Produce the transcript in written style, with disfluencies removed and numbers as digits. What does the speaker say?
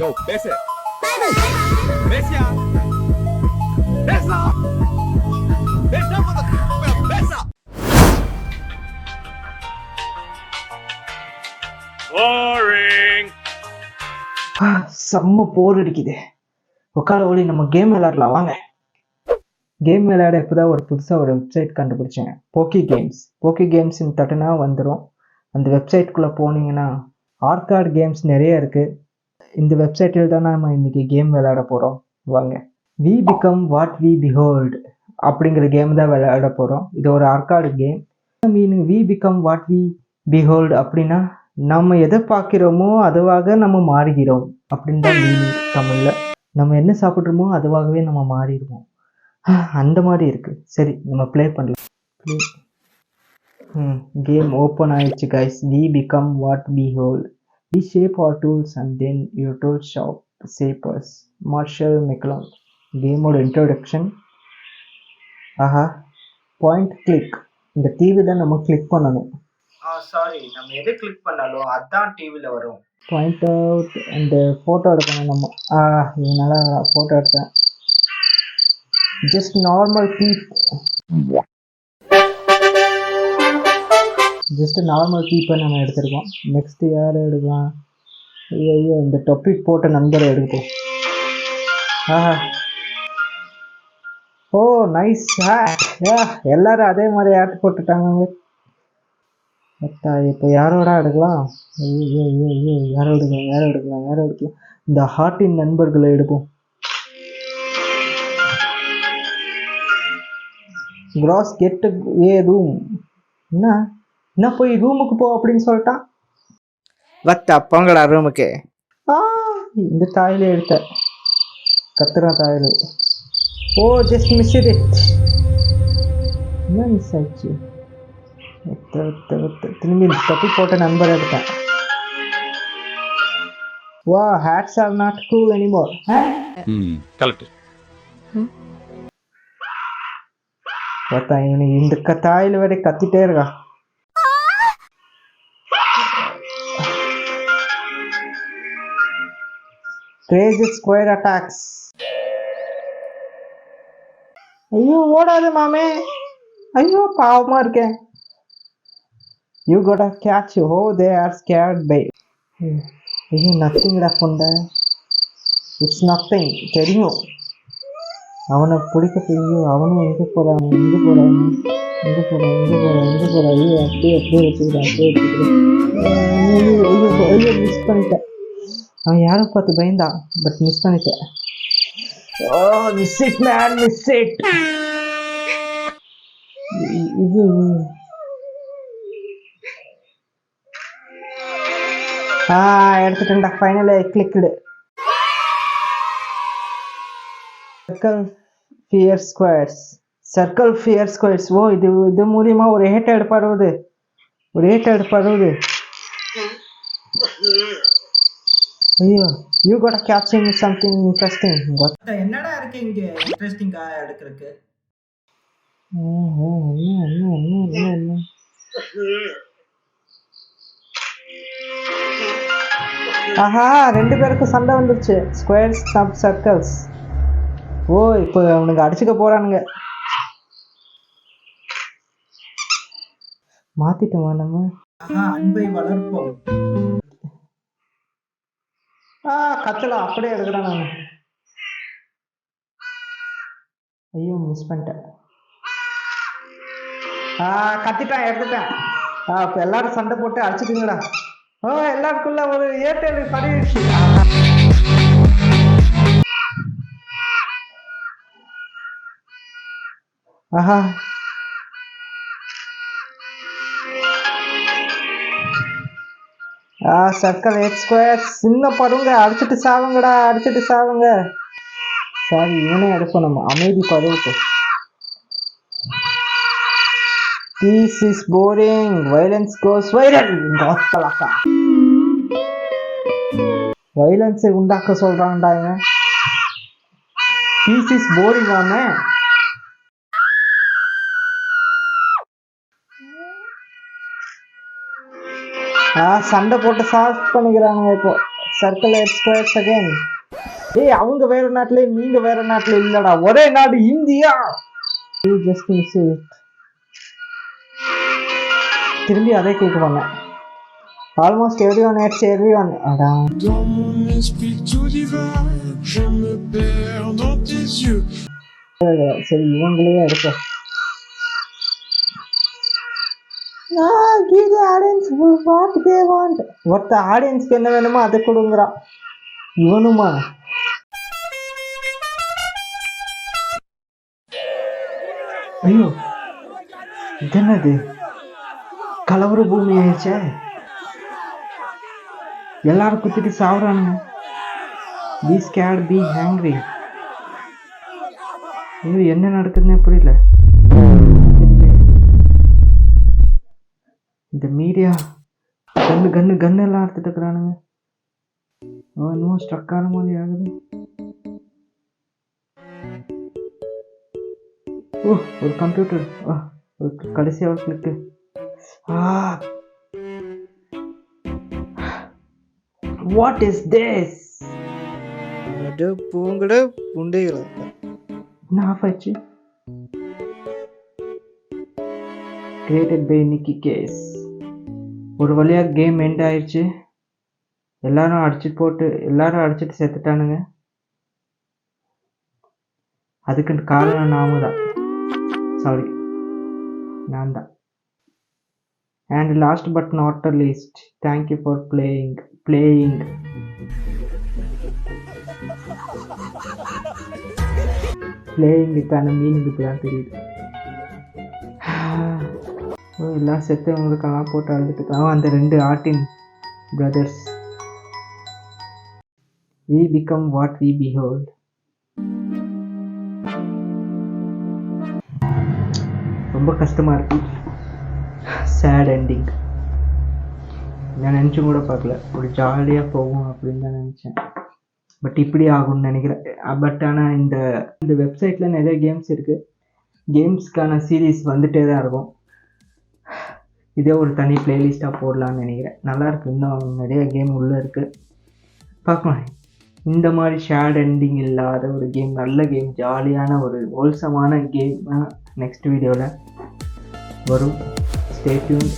யோ பேசு பேசியா பேசா பேசா பேசா Boring. செம்ம போர் அடிக்குது. உட்கார ஒளி நம்ம கேம் விளையாடலாம் வாங்க. கேம் விளையாட இப்போதான் புதுசாக ஒரு வெப்சைட் கண்டுபிடிச்சேன். போக்கி கேம்ஸ்ன்னு தட்டுனா வந்துடும். அந்த வெப்சைட்குள்ளே போனீங்கன்னா ஆர்கார்டு கேம்ஸ் நிறைய இருக்குது. இந்த வெப்சைட்டில் தான் நம்ம இன்றைக்கி கேம் விளையாட போகிறோம். வாங்க. We become what we behold அப்படிங்கிற கேம் தான் விளையாட போகிறோம். இது ஒரு arcade game. Meaning we become what we behold அப்படின்னா நம்ம எதை பார்க்கிறோமோ அதுவாக நம்ம மாறுகிறோம் அப்படின்னு தான் மீனிங் தமிழில். நம்ம என்ன சாப்பிட்றோமோ அதுவாகவே நம்ம மாறிடுவோம். அந்த மாதிரி இருக்குது. சரி நம்ம ப்ளே பண்ணலாம். கேம் ஓப்பன் ஆயிடுச்சு guys. We become what we hold. We shape our tools and then your tools shape us. Marshall McLuhan. கேமோட இன்ட்ரோடக்ஷன். ஆஹா, பாயிண்ட் கிளிக். இந்த டிவி தான் நம்ம கிளிக் பண்ணணும். சாரி, நம்ம எது கிளிக் பண்ணாலும் அதுதான் டிவியில் வரும். Point out. அந்த ஃபோட்டோ எடுக்கணும் நம்ம. இதனால் ஃபோட்டோ எடுத்தேன். ஜஸ்ட் நார்மல் பீப்பை நம்ம எடுத்துருக்கோம். நெக்ஸ்ட் யார் எடுக்கலாம்? ஐயோ இந்த டாபிக் போட்ட நண்பரை எடுப்போம். ஓ நைஸ். எல்லாரும் அதே மாதிரி ஆட் போட்டுட்டாங்க. இப்போ யாரோட எடுக்கலாம்? ஐயோ யாரோ எடுக்கலாம். இந்த ஹார்ட்டின் நண்பர்களை எடுப்போம். கிராஸ் கெட்டு ஏ ரூம். என்ன போய் ரூமுக்கு போ அப்படின்னு சொல்லிட்டான். வத்தா போங்கடா ரூமுக்கு. இந்த தாயில எடுத்த கத்துறான் தாயில். Oh just miss it. என்ன மிஸ் ஆயிடுச்சு? திரும்பி தப்பி போட்ட நண்பர் எடுத்தேன். வா, hats are not cool anymore. Correct. பார்த்தா இவனுக்கு இந்த தாயில் வரை கத்திட்டே இருக்கா. Crazy square attacks. ஐயோ ஓடாது மாமே. ஐயோ பாவமா இருக்கேன். You gotta catch. Oh, they are scared by. ஐயோ நத்திங்டா கொண்ட. It's nothing. தெரியும் அவனை பிடிக்க தெரியும். அவனும் எங்கே போகிறான். ஐயோ அப்படியே வச்சுக்கிறேன். ஐயோ மிஸ் பண்ணிட்டேன். அவன் யாரும் பார்த்து பயந்தான், பட் மிஸ் பண்ணிட்டேன். Oh miss it man, miss it. இது எடுத்துட்டேன்டா. Finally clicked. Circle fear squares. Oh இது மூலியமா ஒரு ஏட்டட் பரவுது. ஐயோ you got catching something interesting. என்னடா இருக்கு இங்க இன்ட்ரெஸ்டிங்கா எடுக்கிறதுக்கு? ஆஹா, 2 பேருக்கும் சண்டை வந்துருச்சு. Squares sub circles. ஓ இப்போ அவனுக்கு அடிச்சுக்க போறானுங்க. மாத்திட்டோமா நம்ம? அன்பை வளர்ப்போம். கத்தலாம் அப்படியே எடுக்கிறான் நான். ஐயோ மிஸ் பண்ணிட்டேன். கத்திட்டான், எடுத்துட்டேன். இப்போ எல்லாரும் சண்டை போட்டு அடிச்சுக்குங்கடா. எல்லாருக்குள்ள ஒரு ஏர்டெல் பரவிடுச்சு. ஆஹா, சர்க்கிள் எக்ஸ் ஸ்கொயர். சின்ன பருங்க அடிச்சுட்டு சாவுங்க. சாரி, இவனே எடுப்போம் நம்ம. அமைதி பருவத்து. This is boring. Violence goes viral. வயலன்ஸை உண்டாக்க சொல்றான்டா இவன். This is boring ஆமே. சண்டை போட்டு சால்வ் பண்ணிக்கிறானுங்க. இப்போ சர்க்கிள் ஸ்கொயர்ஸ் அகைன். ஏய் அவங்க வேற நாட்டுல நீங்க வேற நாட்டுல இல்லடா, ஒரே நாடு India. You just miss it. திரும்பி அதே கேட்குவாங்க. Almost everyone eats everyone. அடா Dans mon esprit tout divin, je me perds dans tes yeux. சரி இவங்களே எடுக்க. Give the audience what they want. What the audience என்ன வேணுமோ அதை கொடுங்கறான். இவனுமா ஐயோ இதென்னது கலவர பூமி ஆயிடுச்சே, எல்லாரும் குத்திட்டு சாவுறானுங்க. Be scared, be hungry. ஐயோ என்ன நடக்குதுன்னே புரியல. இந்த மீடியா கன்னு எல்லாம் எடுத்துட்டு இருக்கிறானுங்க. இன்னும் ஸ்ட்ரக் ஆன மாதிரி ஆகுது. ஓ ஒரு கம்ப்யூட்டர், ஒரு கடைசி ஒரு கிளிக்கு. What is this? பூங்கட புண்டைகள் என்ன ஆஃப் ஆயிடுச்சு? Created by Nicky Case. ஒரு வழியாக கேம் எண்ட் ஆயிடுச்சு. எல்லாரும் அடிச்சுட்டு செத்துட்டானுங்க. அதுக்கு காரணம் நாம தான், சாரி நான் தான். And last but not the least, thank you for playing. பிளேயிங்குக்கான மீனிங் இப்போ தான் தெரியுது. எல்லாம் செத்தவங்களுக்கெல்லாம் போட்டு அழுதுட்டு அந்த 2 ஆர்டின் brothers. We become what we behold. ரொம்ப கஷ்டமா இருக்கு. Sad ending. நான் நினச்சும் கூட பார்க்கல ஒரு ஜாலியாக போகும் அப்படின்னு தான் நினச்சேன். பட் இப்படி ஆகும்னு நினைக்கிறேன். பட் ஆனால் இந்த வெப்சைட்டில் நிறைய கேம்ஸ் இருக்குது. கேம்ஸ்க்கான சீரீஸ் வந்துகிட்டே தான் இருக்கும். இதே ஒரு தனி பிளேலிஸ்ட்டாக போடலான்னு நினைக்கிறேன். நல்லாயிருக்கு. இன்னும் நிறைய கேம் உள்ளே இருக்குது, பார்க்கலாம். இந்த மாதிரி ஷேட் எண்டிங் இல்லாத ஒரு கேம், நல்ல கேம், ஜாலியான ஒரு ஹோல்சமான கேம் நெக்ஸ்ட் வீடியோவில் வரும். Stay tune.